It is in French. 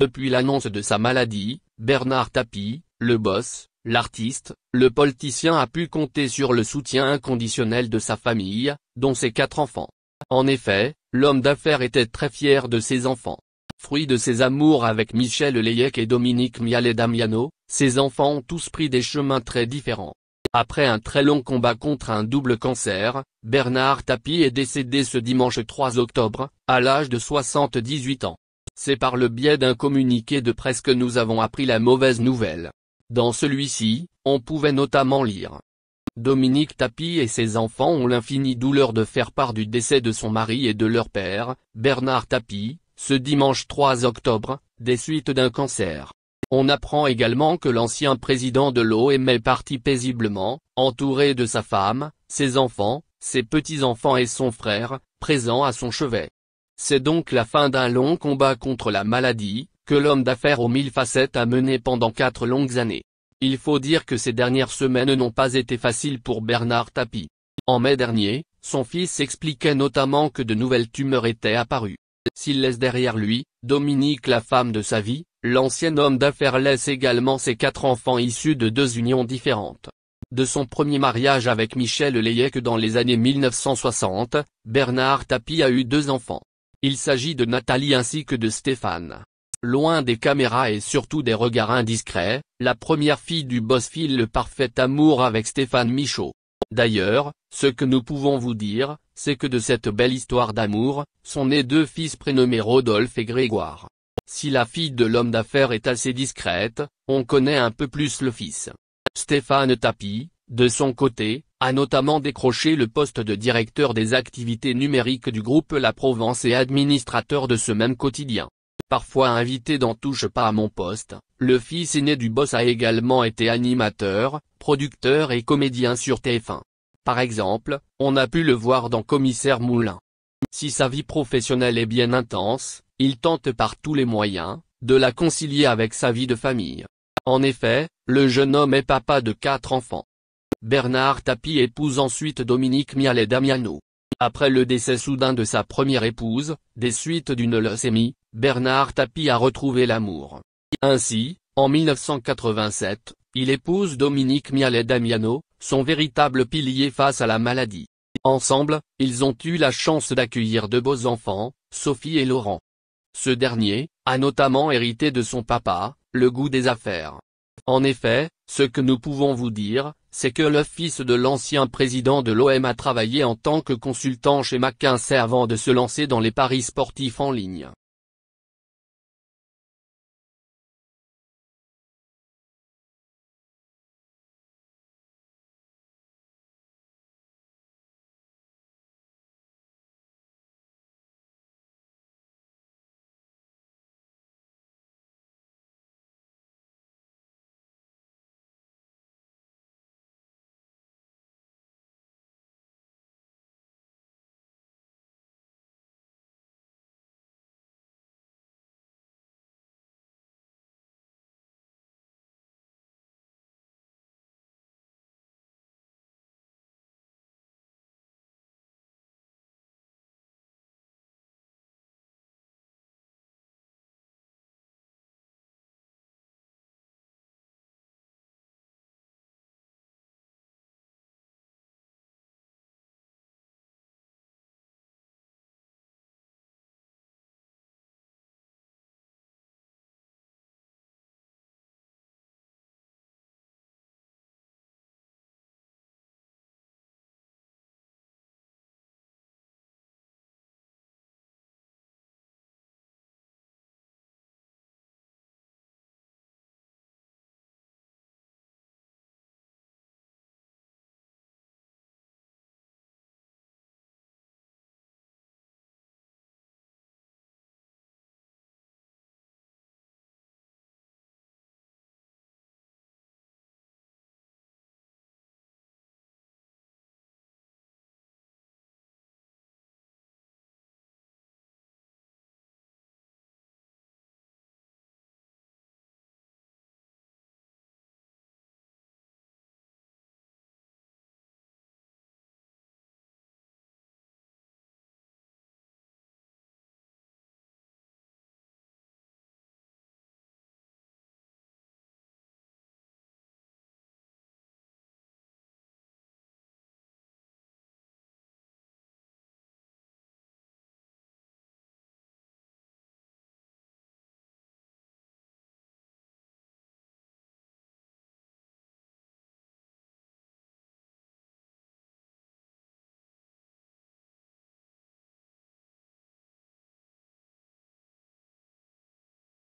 Depuis l'annonce de sa maladie, Bernard Tapie, le boss, l'artiste, le politicien a pu compter sur le soutien inconditionnel de sa famille, dont ses 4 enfants. En effet, l'homme d'affaires était très fier de ses enfants. Fruit de ses amours avec Michel Layec et Dominique Mialet-Damiano, ses enfants ont tous pris des chemins très différents. Après un très long combat contre un double cancer, Bernard Tapie est décédé ce dimanche 3 octobre, à l'âge de 78 ans. C'est par le biais d'un communiqué de presse que nous avons appris la mauvaise nouvelle. Dans celui-ci, on pouvait notamment lire: Dominique Tapie et ses enfants ont l'infinie douleur de faire part du décès de son mari et de leur père, Bernard Tapie, ce dimanche 3 octobre, des suites d'un cancer. On apprend également que l'ancien président de l'OM est parti paisiblement, entouré de sa femme, ses enfants, ses petits-enfants et son frère, présents à son chevet. C'est donc la fin d'un long combat contre la maladie, que l'homme d'affaires aux 1000 facettes a mené pendant 4 longues années. Il faut dire que ces dernières semaines n'ont pas été faciles pour Bernard Tapie. En mai dernier, son fils expliquait notamment que de nouvelles tumeurs étaient apparues. S'il laisse derrière lui, Dominique la femme de sa vie, l'ancien homme d'affaires laisse également ses 4 enfants issus de 2 unions différentes. De son premier mariage avec Michel Layec dans les années 1960, Bernard Tapie a eu 2 enfants. Il s'agit de Nathalie ainsi que de Stéphane. Loin des caméras et surtout des regards indiscrets, la première fille du boss file le parfait amour avec Stéphane Michaud. D'ailleurs, ce que nous pouvons vous dire, c'est que de cette belle histoire d'amour, sont nés 2 fils prénommés Rodolphe et Grégoire. Si la fille de l'homme d'affaires est assez discrète, on connaît un peu plus le fils. Stéphane Tapie, de son côté, a notamment décroché le poste de directeur des activités numériques du groupe La Provence et administrateur de ce même quotidien. Parfois invité dans Touche pas à mon poste, le fils aîné du boss a également été animateur, producteur et comédien sur TF1. Par exemple, on a pu le voir dans Commissaire Moulin. Si sa vie professionnelle est bien intense, il tente par tous les moyens, de la concilier avec sa vie de famille. En effet, le jeune homme est papa de 4 enfants. Bernard Tapie épouse ensuite Dominique Mialet-Damiano. Après le décès soudain de sa première épouse, des suites d'une leucémie, Bernard Tapie a retrouvé l'amour. Ainsi, en 1987, il épouse Dominique Mialet-Damiano, son véritable pilier face à la maladie. Ensemble, ils ont eu la chance d'accueillir 2 beaux enfants, Sophie et Laurent. Ce dernier a notamment hérité de son papa, le goût des affaires. En effet, ce que nous pouvons vous dire, c'est que le fils de l'ancien président de l'OM a travaillé en tant que consultant chez McKinsey avant de se lancer dans les paris sportifs en ligne.